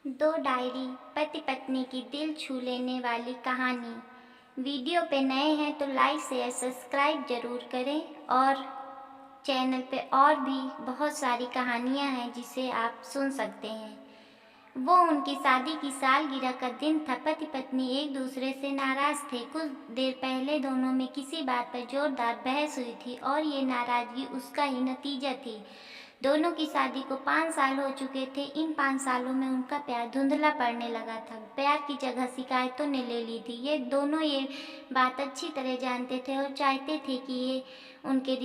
दो डायरी, पति पत्नी की दिल छू लेने वाली कहानी। वीडियो पे नए हैं तो लाइक शेयर सब्सक्राइब जरूर करें। और चैनल पे और भी बहुत सारी कहानियां हैं जिसे आप सुन सकते हैं। वो उनकी शादी की सालगिरह का दिन था। पति पत्नी एक दूसरे से नाराज थे। कुछ देर पहले दोनों में किसी बात पर जोरदार बहस हुई थी और ये नाराजगी उसका ही नतीजा थी। दोनों की शादी को 5 साल हो चुके थे। इन 5 सालों में उनका प्यार धुंधला पड़ने लगा था। प्यार की जगह शिकायतों ने ले ली थी। ये दोनों ये बात अच्छी तरह जानते थे और चाहते थे कि ये उनके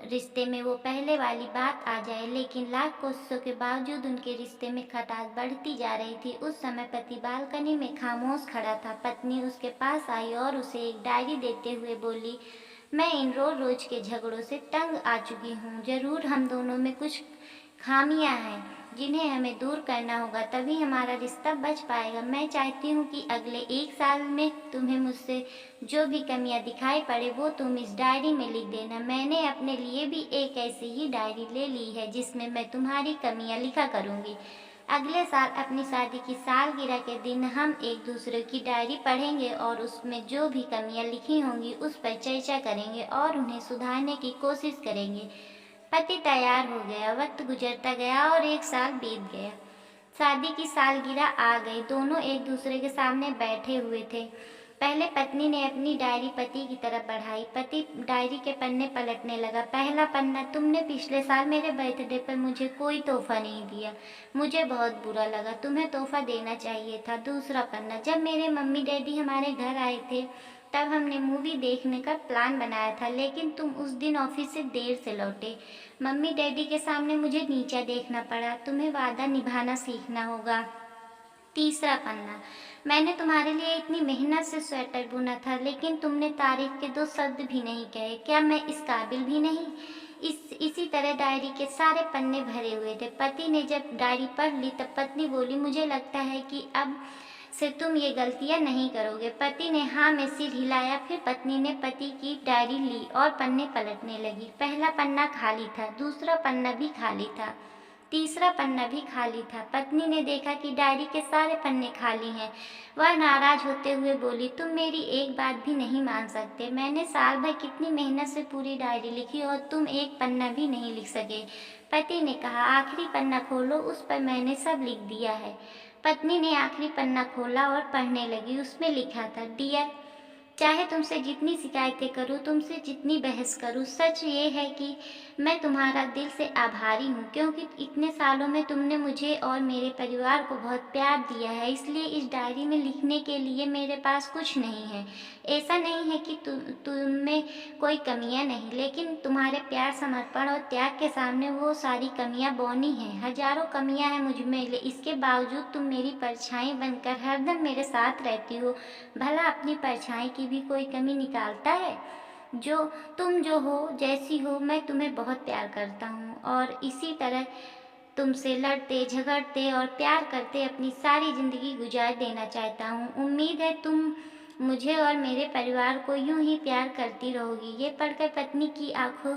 रिश्ते में वो पहले वाली बात आ जाए, लेकिन लाख कोशिशों के बावजूद उनके रिश्ते में खटास बढ़ती जा रही थी। उस समय पति बालकनी में खामोश खड़ा था। पत्नी उसके पास आई और उसे एक डायरी देते हुए बोली, मैं इन रोज के झगड़ों से तंग आ चुकी हूँ। जरूर हम दोनों में कुछ खामियां हैं जिन्हें हमें दूर करना होगा, तभी हमारा रिश्ता बच पाएगा। मैं चाहती हूँ कि अगले 1 साल में तुम्हें मुझसे जो भी कमियां दिखाई पड़े वो तुम इस डायरी में लिख देना। मैंने अपने लिए भी एक ऐसी ही डायरी ले ली है जिसमें मैं तुम्हारी कमियां लिखा करूँगी। अगले साल अपनी शादी की सालगिरह के दिन हम एक दूसरे की डायरी पढ़ेंगे और उसमें जो भी कमियां लिखी होंगी उस पर चर्चा करेंगे और उन्हें सुधारने की कोशिश करेंगे। पति तैयार हो गया। वक्त गुजरता गया और 1 साल बीत गया। शादी की सालगिरह आ गई। दोनों एक दूसरे के सामने बैठे हुए थे। पहले पत्नी ने अपनी डायरी पति की तरफ बढ़ाई। पति डायरी के पन्ने पलटने लगा। पहला पन्ना, तुमने पिछले साल मेरे बर्थडे पर मुझे कोई तोहफा नहीं दिया। मुझे बहुत बुरा लगा। तुम्हें तोहफा देना चाहिए था। दूसरा पन्ना, जब मेरे मम्मी डैडी हमारे घर आए थे तब हमने मूवी देखने का प्लान बनाया था, लेकिन तुम उस दिन ऑफिस से देर से लौटे। मम्मी डैडी के सामने मुझे नीचा देखना पड़ा। तुम्हें वादा निभाना सीखना होगा। तीसरा पन्ना, मैंने तुम्हारे लिए इतनी मेहनत से स्वेटर बुना था, लेकिन तुमने तारीफ के 2 शब्द भी नहीं कहे। क्या मैं इस काबिल भी नहीं? इसी तरह डायरी के सारे पन्ने भरे हुए थे। पति ने जब डायरी पढ़ ली तब पत्नी बोली, मुझे लगता है कि अब से तुम ये गलतियां नहीं करोगे। पति ने हाँ में सिर हिलाया। फिर पत्नी ने पति की डायरी ली और पन्ने पलटने लगी। पहला पन्ना खाली था, दूसरा पन्ना भी खाली था, तीसरा पन्ना भी खाली था। पत्नी ने देखा कि डायरी के सारे पन्ने खाली हैं। वह नाराज होते हुए बोली, तुम मेरी एक बात भी नहीं मान सकते। मैंने साल भर कितनी मेहनत से पूरी डायरी लिखी और तुम एक पन्ना भी नहीं लिख सके। पति ने कहा, आखिरी पन्ना खोलो, उस पर मैंने सब लिख दिया है। पत्नी ने आखिरी पन्ना खोला और पढ़ने लगी। उसमें लिखा था, डियर, चाहे तुमसे जितनी शिकायतें करूं, तुमसे जितनी बहस करूं, सच ये है कि मैं तुम्हारा दिल से आभारी हूँ, क्योंकि इतने सालों में तुमने मुझे और मेरे परिवार को बहुत प्यार दिया है। इसलिए इस डायरी में लिखने के लिए मेरे पास कुछ नहीं है। ऐसा नहीं है कि तुम में कोई कमियां नहीं, लेकिन तुम्हारे प्यार, समर्पण और त्याग के सामने वो सारी कमियां बौनी हैं। हजारों कमियां हैं मुझ में, इसके बावजूद तुम मेरी परछाई बनकर हरदम मेरे साथ रहती हो। भला अपनी परछाई की भी कोई कमी निकालता है? तुम जो हो, जैसी हो, मैं तुम्हें बहुत प्यार करता हूँ और इसी तरह तुमसे लड़ते झगड़ते और प्यार करते अपनी सारी जिंदगी गुजार देना चाहता हूँ। उम्मीद है तुम मुझे और मेरे परिवार को यूं ही प्यार करती रहोगी। ये पढ़कर पत्नी की आंखों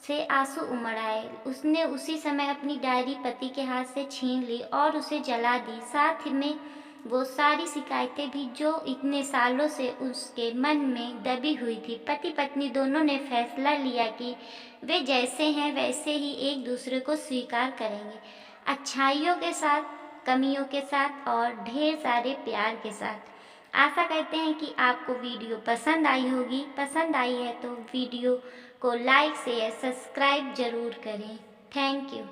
से आंसू उमड़ आए। उसने उसी समय अपनी डायरी पति के हाथ से छीन ली और उसे जला दी। साथ में वो सारी शिकायतें भी जो इतने सालों से उसके मन में दबी हुई थी। पति पत्नी दोनों ने फैसला लिया कि वे जैसे हैं वैसे ही एक दूसरे को स्वीकार करेंगे, अच्छाइयों के साथ, कमियों के साथ और ढेर सारे प्यार के साथ। आशा करते हैं कि आपको वीडियो पसंद आई होगी। पसंद आई है तो वीडियो को लाइक शेयर सब्सक्राइब जरूर करें। Thank you.